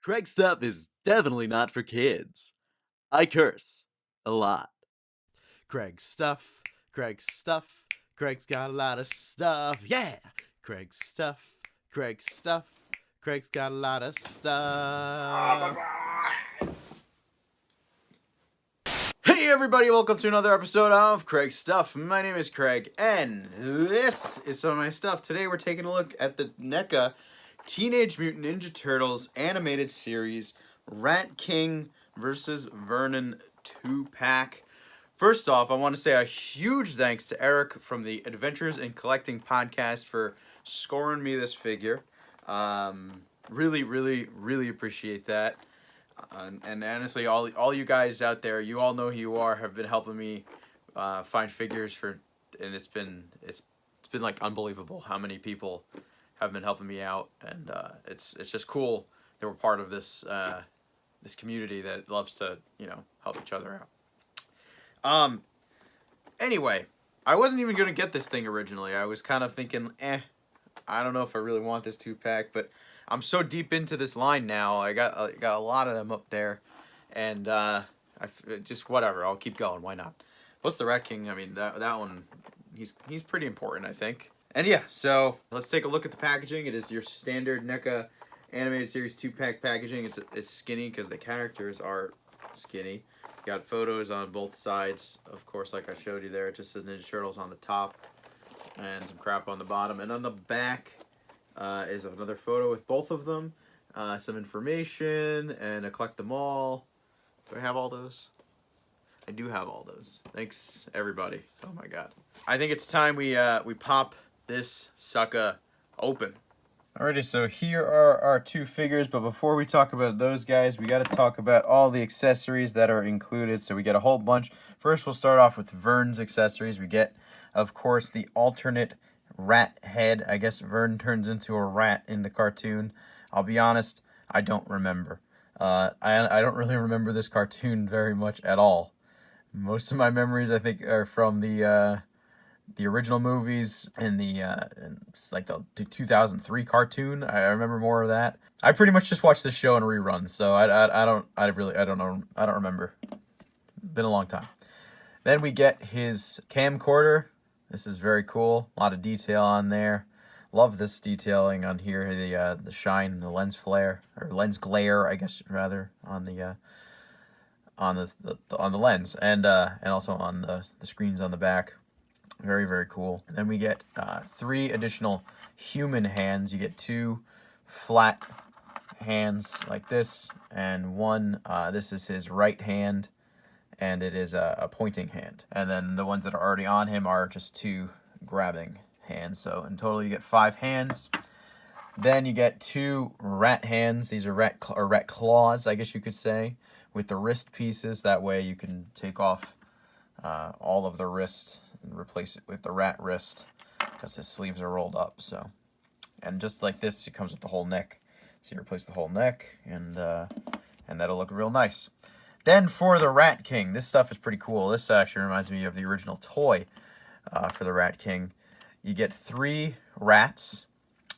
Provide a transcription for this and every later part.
Craig's stuff is definitely not for kids. I curse a lot. Craig's stuff, Craig's stuff, Craig's got a lot of stuff, yeah! Craig's stuff, Craig's stuff, Craig's got a lot of stuff. Hey everybody, welcome to another episode of Craig's Stuff. My name is Craig, and this is some of my stuff. Today we're taking a look at the NECA Teenage Mutant Ninja Turtles animated series, Rat King vs. Vernon 2-pack. First off, I want to say a huge thanks to Eric from the Adventures in Collecting podcast for scoring me this figure. Really appreciate that. And honestly, all you guys out there, you all know who you are, have been helping me find figures and it's been like unbelievable how many people have been helping me out, and it's just cool that we're part of this this community that loves to help each other out. Anyway, I wasn't even gonna get this thing originally. I was kind of thinking, I don't know if I really want this 2-pack, but I'm so deep into this line now. I got a lot of them up there, and I just whatever. I'll keep going. Why not? What's the Rat King? I mean, that one, he's pretty important, I think. And yeah, so let's take a look at the packaging. It is your standard NECA animated series 2-pack packaging. It's skinny because the characters are skinny. Got photos on both sides, of course, like I showed you there. It just says Ninja Turtles on the top and some crap on the bottom. And on the back is another photo with both of them, some information, and a collect them all. Do I have all those? I do have all those. Thanks, everybody. Oh my god. I think it's time we pop this sucker open. Alrighty, so here are our two figures, but before we talk about those guys, we got to talk about all the accessories that are included. So we get a whole bunch. First, we'll start off with Vern's accessories. We get, of course, the alternate rat head. I guess Vern turns into a rat in the cartoon. I'll be honest, I don't remember. I don't really remember this cartoon very much at all. Most of my memories, I think, are from the original movies and it's like the 2003 cartoon. I remember more of that. I pretty much just watched the show and reruns, so I don't know. I don't remember. Been a long time. Then we get his camcorder. This is very cool. A lot of detail on there. Love this detailing on here. The shine, the lens flare or lens glare, I guess rather, on the lens and also on the screens on the back. Very cool. And then we get 3 additional human hands. You get 2 flat hands like this, and one, this is his right hand, and it is a pointing hand. And then the ones that are already on him are just 2 grabbing hands. So in total you get 5 hands. Then you get 2 rat hands. These are rat claws, I guess you could say, with the wrist pieces. That way you can take off all of the wrist and replace it with the rat wrist because his sleeves are rolled up. So, and just like this, it comes with the whole neck. So you replace the whole neck, and that'll look real nice. Then for the Rat King, this stuff is pretty cool. This actually reminds me of the original toy for the Rat King. You get 3 rats,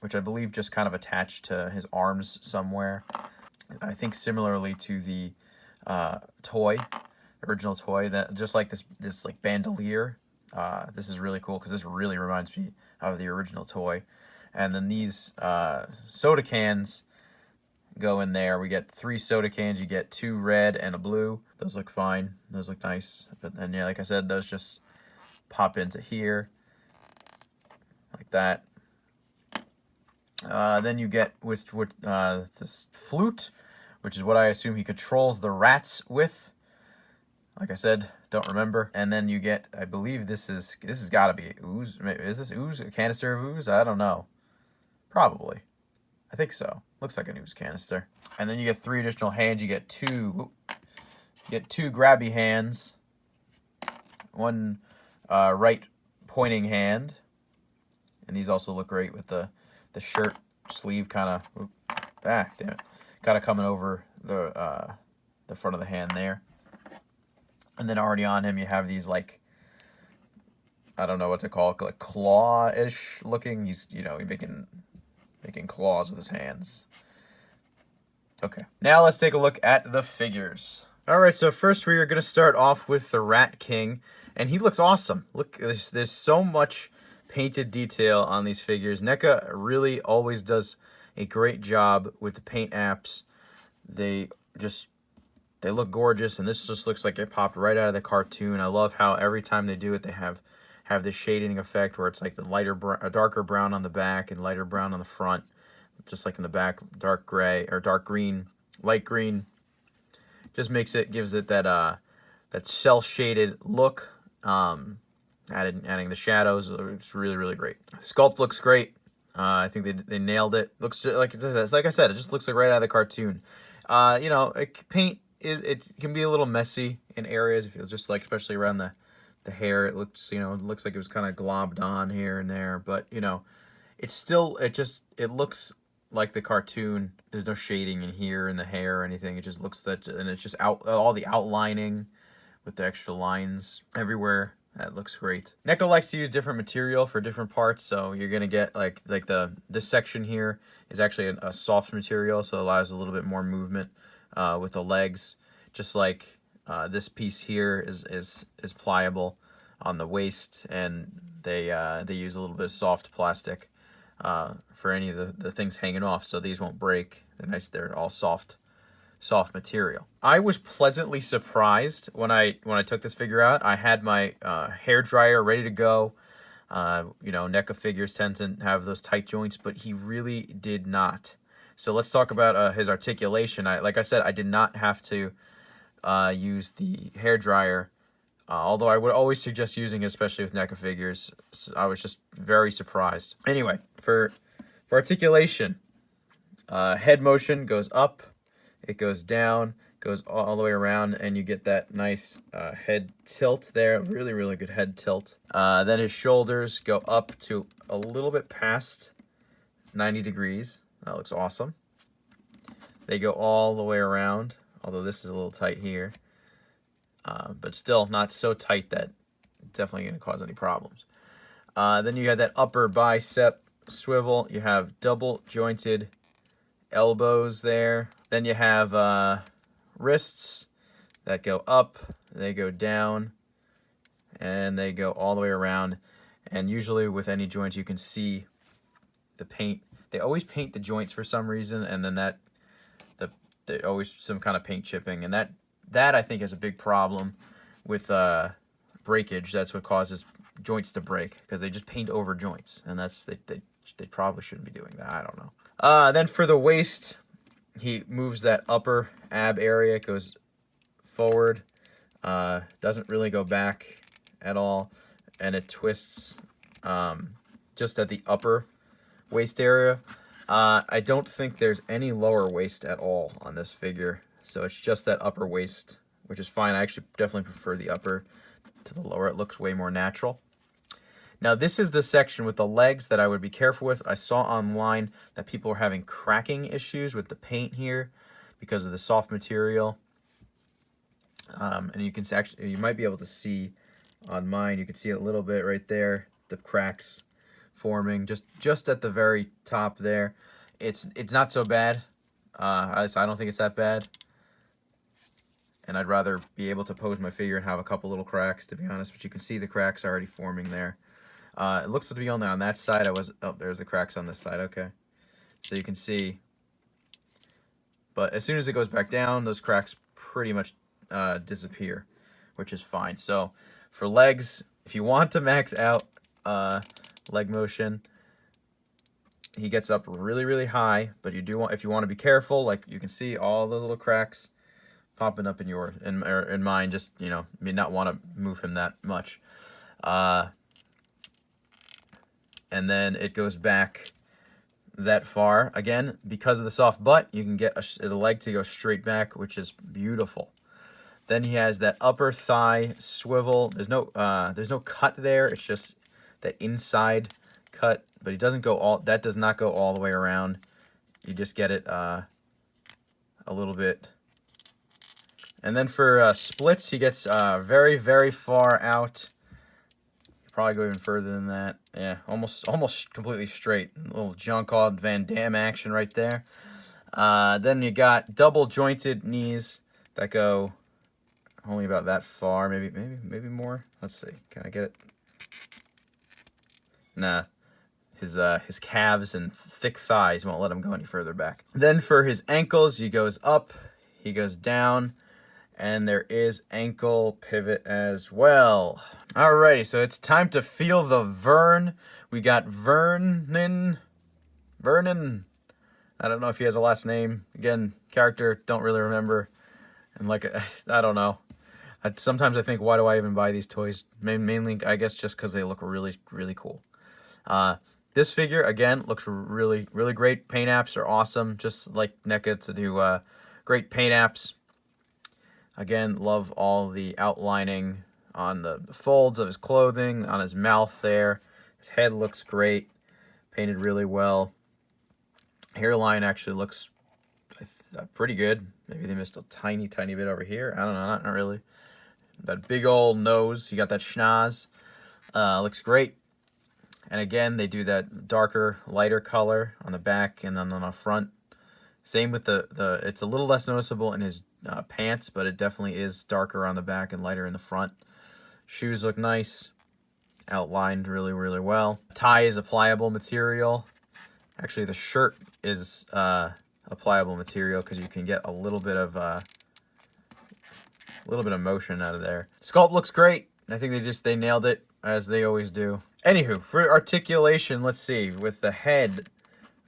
which I believe just kind of attached to his arms somewhere. I think similarly to the toy, original toy, that just like this like bandolier. This is really cool because this really reminds me of the original toy. And then these soda cans go in there. We get 3 soda cans. You get 2 red and a blue. Those look fine. Those look nice. But then, yeah, like I said, those just pop into here like that. Then you get with this flute, which is what I assume he controls the rats with. Like I said, don't remember. And then you get, I believe this has got to be ooze. Is this ooze? A canister of ooze? I don't know. Probably. I think so. Looks like an ooze canister. And then you get 3 additional hands. You get 2 grabby hands. 1 right pointing hand. And these also look great with the shirt sleeve kind of, damn it, kind of coming over the front of the hand there. And then already on him, you have these, like, I don't know what to call it, like claw-ish looking. He's, making claws with his hands. Okay, now let's take a look at the figures. Alright, so first we are going to start off with the Rat King, and he looks awesome. Look, there's so much painted detail on these figures. NECA really always does a great job with the paint apps. They look gorgeous, and this just looks like it popped right out of the cartoon. I love how every time they do it, they have this shading effect where it's like the darker brown on the back and lighter brown on the front. Just like in the back, dark gray or dark green, light green. Gives it that cell shaded look. Adding the shadows, it's really, really great. The sculpt looks great. I think they nailed it. Looks like I said, it just looks like right out of the cartoon. Paint it can be a little messy in areas. If you just like, especially around the hair, it looks like it was kind of globbed on here and there. But it looks like the cartoon. There's no shading in here in the hair or anything. It just looks and it's just all the outlining with the extra lines everywhere. That looks great. NECA likes to use different material for different parts, so you're gonna get this section here is actually a soft material, so it allows a little bit more movement with the legs. Just like this piece here is pliable on the waist, and they use a little bit of soft plastic for any of the things hanging off, so these won't break. They're nice. They're all soft material. I was pleasantly surprised when I took this figure out. I had my hair dryer ready to go. NECA figures tend to have those tight joints, but he really did not. So let's talk about his articulation. Like I said, I did not have to use the hair dryer, although I would always suggest using it, especially with NECA figures. So I was just very surprised. Anyway, for articulation, head motion goes up, it goes down, goes all the way around, and you get that nice head tilt there. Really, really good head tilt. Then his shoulders go up to a little bit past 90 degrees. That looks awesome. They go all the way around, although this is a little tight here. But still not so tight that it's definitely going to cause any problems. Then you have that upper bicep swivel. You have double jointed elbows there. Then you have wrists that go up, they go down, and they go all the way around. And usually with any joints, you can see the paint. They always paint the joints for some reason, and then there's always some kind of paint chipping, and that I think is a big problem with breakage. That's what causes joints to break, because they just paint over joints, and they probably shouldn't be doing that. I don't know. Then for the waist, he moves that upper ab area. It goes forward, doesn't really go back at all, and it twists just at the upper waist area. I don't think there's any lower waist at all on this figure, so it's just that upper waist, which is fine. I actually definitely prefer the upper to the lower. It looks way more natural. Now, this is the section with the legs that I would be careful with. I saw online that people were having cracking issues with the paint here because of the soft material. And you can you might be able to see on mine. You can see a little bit right there, the cracks forming just at the very top there. It's not so bad. I don't think it's that bad. And I'd rather be able to pose my figure and have a couple little cracks, to be honest. But you can see the cracks already forming there. It looks to be only on that side. There's the cracks on this side. Okay, so you can see. But as soon as it goes back down, those cracks pretty much disappear, which is fine. So for legs, if you want to max out leg motion, he gets up really, really high. But if you want to be careful, like you can see all those little cracks popping up in mine. Just may not want to move him that much. And then it goes back that far. Again, because of the soft butt, you can get the leg to go straight back, which is beautiful. Then he has that upper thigh swivel. There's no cut there. It's just that inside cut, but he doesn't go that does not go all the way around. You just get it a little bit. And then for splits, he gets very, very far out. Probably go even further than that. Yeah, almost completely straight. A little Jean-Claude Van Damme action right there. Then you got double jointed knees that go only about that far, maybe more. Let's see. Can I get it? Nah. His calves and thick thighs won't let him go any further back. Then for his ankles, he goes up, he goes down, and there is ankle pivot as well. Alrighty, so it's time to feel the Vern. We got Vernon. I don't know if he has a last name. Again, character, don't really remember. And like, I don't know. Sometimes I think, why do I even buy these toys? Mainly, I guess, just because they look really, really cool. This figure, again, looks really, really great. Paint apps are awesome, just like NECA to do great paint apps. Again, love all the outlining on the folds of his clothing, on his mouth there. His head looks great, painted really well. Hairline actually looks pretty good. Maybe they missed a tiny, tiny bit over here. I don't know, not really. That big old nose, you got that schnoz. Looks great. And again, they do that darker, lighter color on the back and then on the front. Same with the it's a little less noticeable in his pants, but it definitely is darker on the back and lighter in the front. Shoes look nice, outlined really, really well. Tie is a pliable material. Actually, the shirt is a pliable material because you can get a little bit of motion out of there. Sculpt looks great. I think they nailed it, as they always do. Anywho, for articulation, let's see. With the head,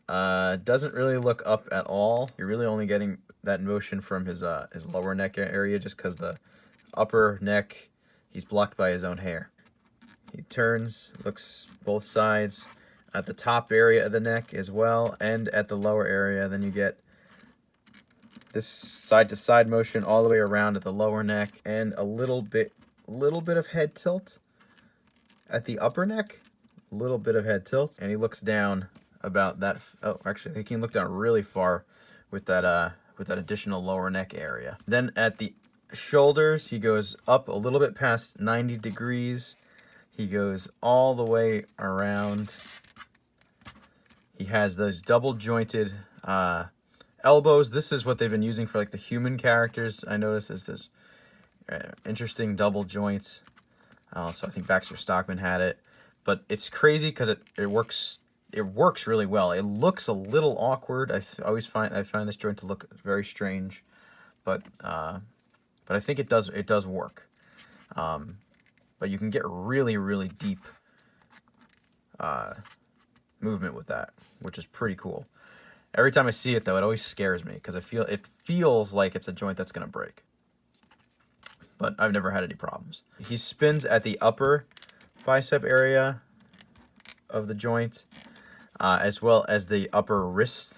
doesn't really look up at all. You're really only getting that motion from his lower neck area, just because the upper neck, he's blocked by his own hair. He turns, looks both sides. At the top area of the neck as well, and at the lower area, then you get this side-to-side motion all the way around at the lower neck, and a little bit of head tilt at the upper neck. A little bit of head tilt, and he looks down about that. Oh, actually, he can look down really far with that additional lower neck area. Then at the shoulders, he goes up a little bit past 90 degrees. He goes all the way around. He has those double jointed elbows. This is what they've been using for like the human characters. I noticed is this interesting double joints. So I think Baxter Stockman had it, but it's crazy because it works. It works really well. It looks a little awkward. I find this joint to look very strange, but I think it does work. But you can get really, really deep movement with that, which is pretty cool. Every time I see it, though, it always scares me because it feels like it's a joint that's going to break. But I've never had any problems. He spins at the upper bicep area of the joint, as well as the upper wrist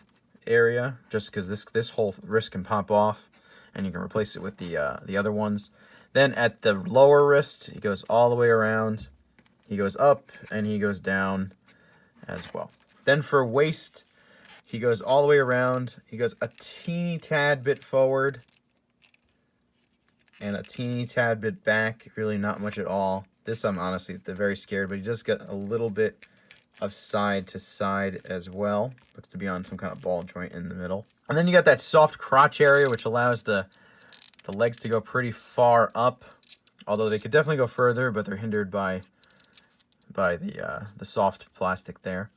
area, just because this whole wrist can pop off, and you can replace it with the other ones. Then at the lower wrist, he goes all the way around. He goes up, and he goes down as well. Then for waist, he goes all the way around. He goes a teeny tad bit forward and a teeny tad bit back. Really not much at all. This I'm honestly very scared, but he does get a little bit of side to side as well. Looks to be on some kind of ball joint in the middle. And then you got that soft crotch area, which allows the legs to go pretty far up. Although they could definitely go further, but they're hindered by the soft plastic there.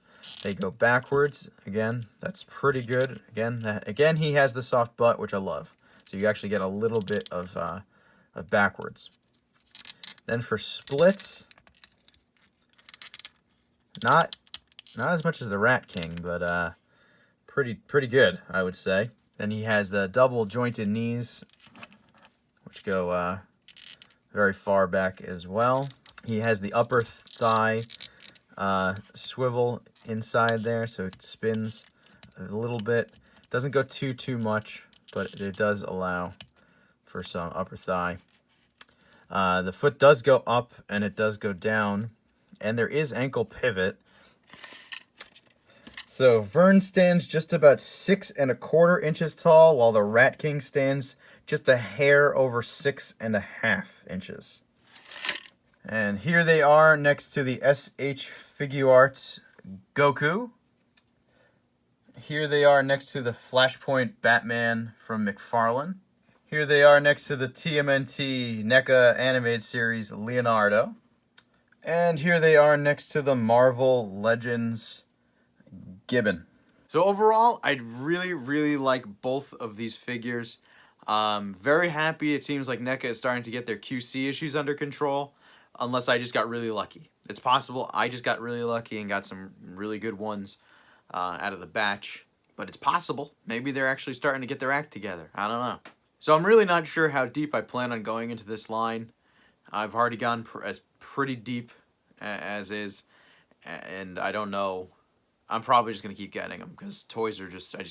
They go backwards. Again, that's pretty good. Again, he has the soft butt, which I love. So you actually get a little bit of backwards. Then for splits, not as much as the Rat King, but pretty good, I would say. Then he has the double jointed knees, which go very far back as well. He has the upper thigh swivel inside there, so it spins a little bit. Doesn't go too much, but it does allow for some upper thigh. The foot does go up and it does go down, and there is ankle pivot. So Vern stands just about 6 1/4 inches tall, while the Rat King stands just a hair over 6 1/2 inches. And here they are next to the SH Figuarts Goku. Here they are next to the Flashpoint Batman from McFarlane. Here they are next to the TMNT NECA animated series Leonardo. And here they are next to the Marvel Legends Gibbon. So overall, I really, really like both of these figures. Very happy. It seems like NECA is starting to get their QC issues under control, unless I just got really lucky. It's possible I just got really lucky and got some really good ones out of the batch, but it's possible. Maybe they're actually starting to get their act together. I don't know. So I'm really not sure how deep I plan on going into this line. I've already gone pretty deep as is, and I don't know. I'm probably just going to keep getting them because toys are just, I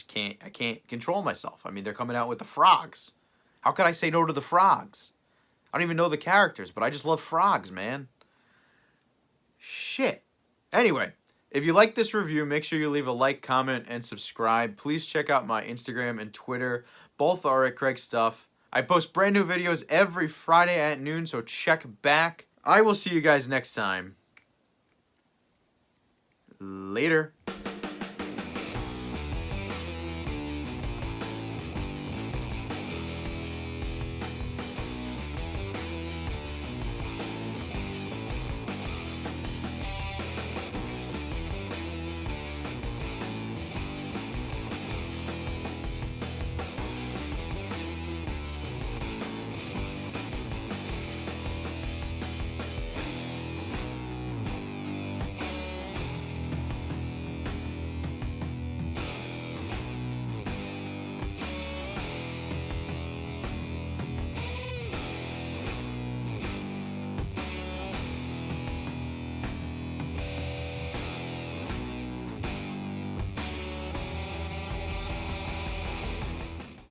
can't control myself. I mean, they're coming out with the frogs. How could I say no to the frogs? I don't even know the characters, but I just love frogs, man. Shit. Anyway, if you like this review, make sure you leave a like, comment, and subscribe. Please check out my Instagram and Twitter. Both are at Craig Stuff. I post brand new videos every Friday at noon, so check back. I will see you guys next time. Later.